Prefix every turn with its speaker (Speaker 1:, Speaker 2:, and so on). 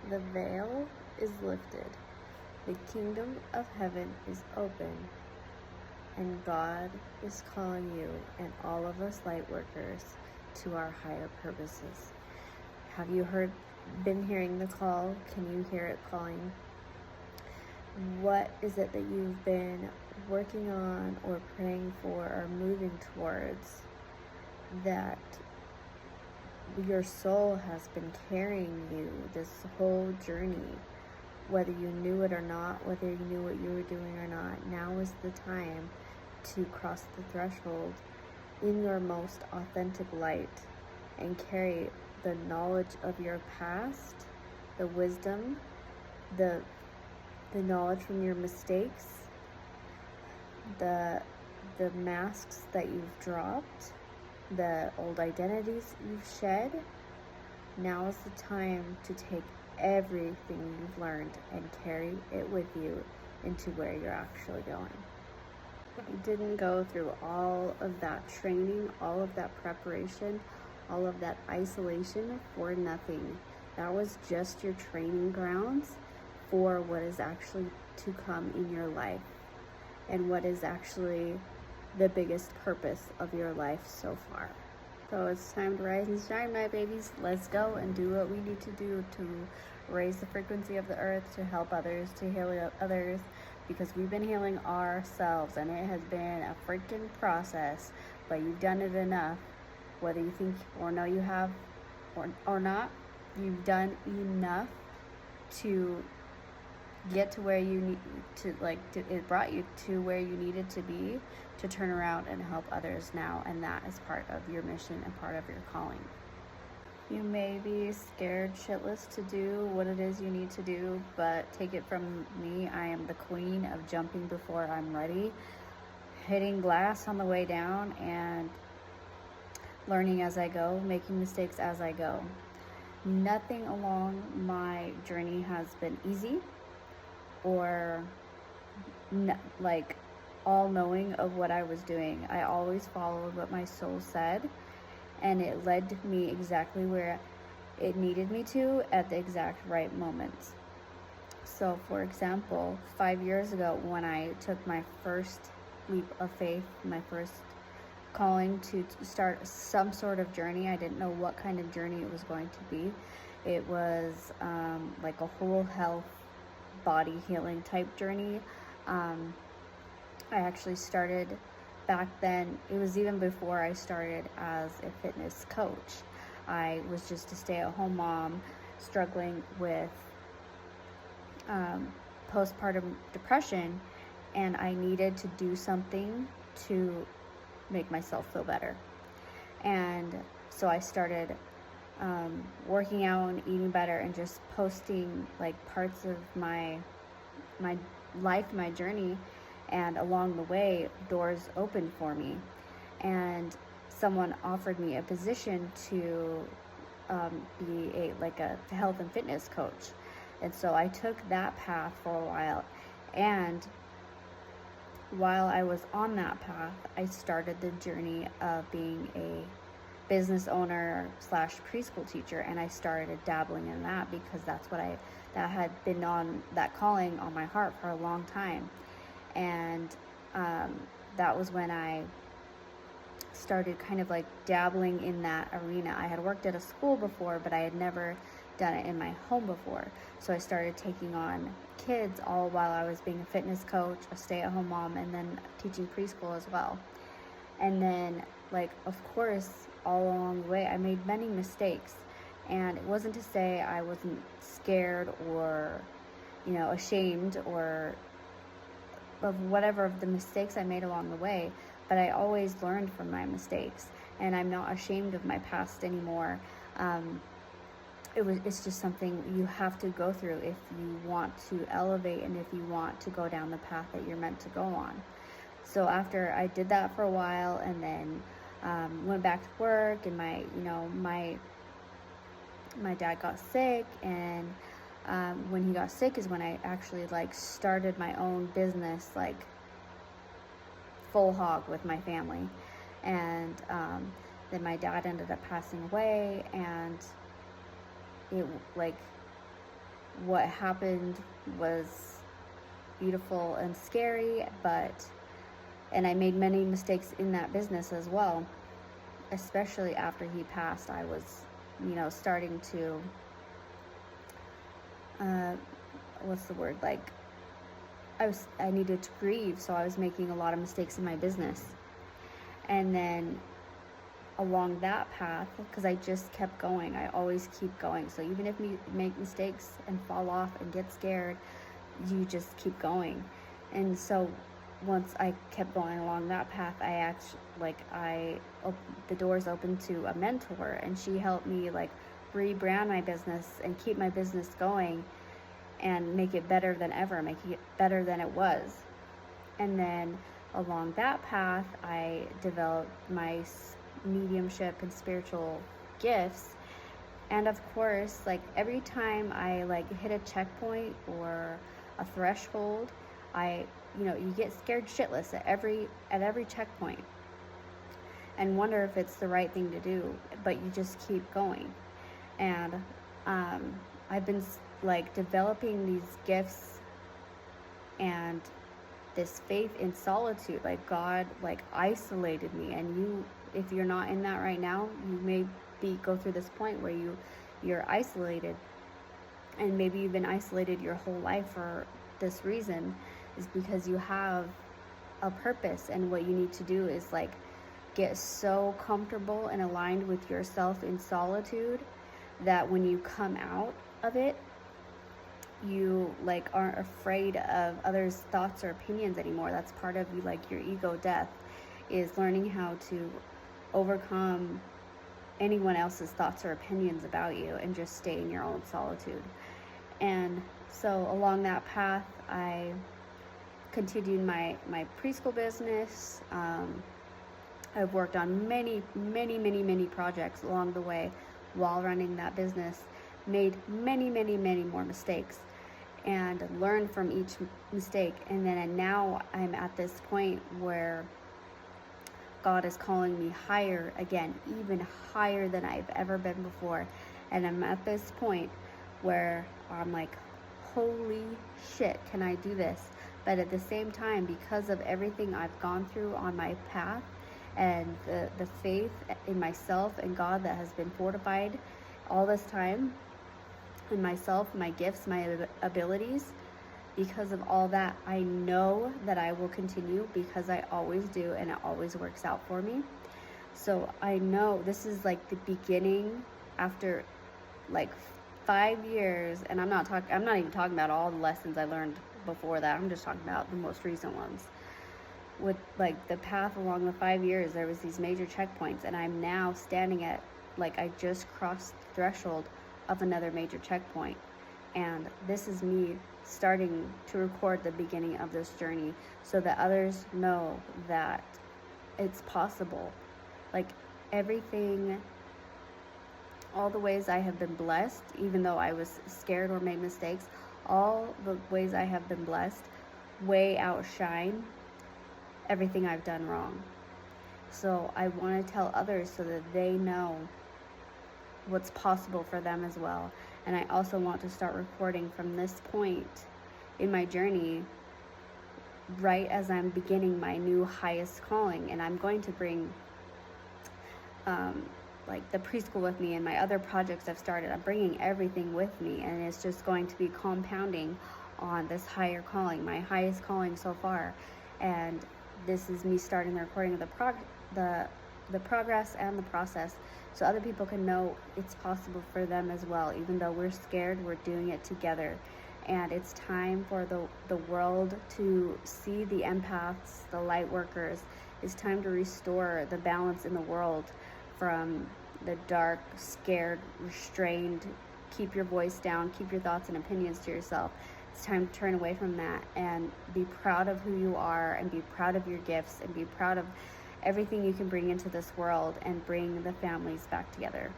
Speaker 1: The veil is lifted, the kingdom of heaven is open, and God is calling you and all of us light workers to our higher purposes. Have you been hearing the call? Can you hear it calling? What is it that you've been working on or praying for or moving towards that your soul has been carrying you this whole journey? Whether you knew it or not, whether you knew what you were doing or not, now is the time to cross the threshold in your most authentic light and carry the knowledge of your past, the wisdom, the knowledge from your mistakes, the masks that you've dropped, the old identities you've shed. Now is the time to take everything you've learned and carry it with you into where you're actually going. You didn't go through all of that training, all of that preparation, all of that isolation for nothing. That was just your training grounds for what is actually to come in your life and what is actually the biggest purpose of your life so far. So it's time to rise and shine, my babies. Let's go and do what we need to do to raise the frequency of the earth, to help others, to heal others, because we've been healing ourselves and it has been a freaking process, but you've done it enough. Whether you think or know you have or not, you've done enough to get to where you need to, it brought you to where you needed to be to turn around and help others now, and that is part of your mission and part of your calling. You may be scared shitless to do what it is you need to do, but take it from me, I am the queen of jumping before I'm ready, hitting glass on the way down, and learning as I go, making mistakes as I go. Nothing along my journey has been easy or all knowing of what I was doing. I always followed what my soul said, and it led me exactly where it needed me to at the exact right moments. So for example, 5 years ago when I took my first leap of faith, my first calling to start some sort of journey, I didn't know what kind of journey it was going to be. It was like a whole health, body healing type journey. I actually started back then. It was even before I started as a fitness coach. I was just a stay-at-home mom struggling with postpartum depression, and I needed to do something to make myself feel better. And so I started working out and eating better and just posting parts of my life, my journey, and along the way doors opened for me, and someone offered me a position to be a health and fitness coach. And so I took that path for a while, and while I was on that path, I started the journey of being a business owner / preschool teacher, and I started dabbling in that because that had been on that calling on my heart for a long time. And that was when I started kind of dabbling in that arena. I had worked at a school before, but I had never done it in my home before. So I started taking on kids all while I was being a fitness coach, a stay-at-home mom, and then teaching preschool as well. And then, of course, all along the way, I made many mistakes. And it wasn't to say I wasn't scared or, ashamed or of whatever of the mistakes I made along the way, but I always learned from my mistakes, and I'm not ashamed of my past anymore. It's just something you have to go through if you want to elevate and if you want to go down the path that you're meant to go on. So after I did that for a while, and then went back to work, and my dad got sick, and when he got sick is when I actually started my own business, full hog with my family. And then my dad ended up passing away, and it what happened was beautiful and scary, and I made many mistakes in that business as well. Especially after he passed, I was, starting to, what's the word? Like, I needed to grieve, so I was making a lot of mistakes in my business. And then along that path, because I just kept going, I always keep going. So even if you make mistakes and fall off and get scared, you just keep going. And so once I kept going along that path, the doors opened to a mentor, and she helped me rebrand my business and keep my business going and make it better than ever, make it better than it was. And then along that path, I developed my mediumship and spiritual gifts. And of course, every time I hit a checkpoint or a threshold, you get scared shitless at every checkpoint and wonder if it's the right thing to do, but you just keep going. And I've been developing these gifts and this faith in solitude. God isolated me, and if you're not in that right now, you may go through this point where you're isolated, and maybe you've been isolated your whole life for this reason, is because you have a purpose, and what you need to do is get so comfortable and aligned with yourself in solitude that when you come out of it, you aren't afraid of others' thoughts or opinions anymore. That's part of your ego death, is learning how to overcome anyone else's thoughts or opinions about you and just stay in your own solitude. And so along that path, I continued my preschool business. I've worked on many projects along the way while running that business, made many more mistakes, and learned from each mistake. And now I'm at this point where God is calling me higher again, even higher than I've ever been before. And I'm at this point where I'm like, holy shit, can I do this? But at the same time, because of everything I've gone through on my path, and the faith in myself and God that has been fortified all this time, in myself, my gifts, my abilities, because of all that, I know that I will continue, because I always do, and it always works out for me. So I know this is the beginning after 5 years, and I'm not even talking about all the lessons I learned before that. I'm just talking about the most recent ones. With the path along the 5 years, there was these major checkpoints, and I'm now standing at I just crossed the threshold of another major checkpoint. And this is me starting to record the beginning of this journey so that others know that it's possible. Everything, all the ways I have been blessed, even though I was scared or made mistakes, all the ways I have been blessed way outshine everything I've done wrong. So I want to tell others so that they know what's possible for them as well. And I also want to start recording from this point in my journey, right as I'm beginning my new highest calling. And I'm going to bring the preschool with me and my other projects I've started. I'm bringing everything with me, and it's just going to be compounding on this higher calling, my highest calling so far. And this is me starting the recording of the progress and the process, so other people can know it's possible for them as well. Even though we're scared, we're doing it together. And it's time for the world to see the empaths, the light workers. It's time to restore the balance in the world from the dark, scared, restrained, keep your voice down, keep your thoughts and opinions to yourself. It's time to turn away from that and be proud of who you are, and be proud of your gifts, and be proud of everything you can bring into this world, and bring the families back together.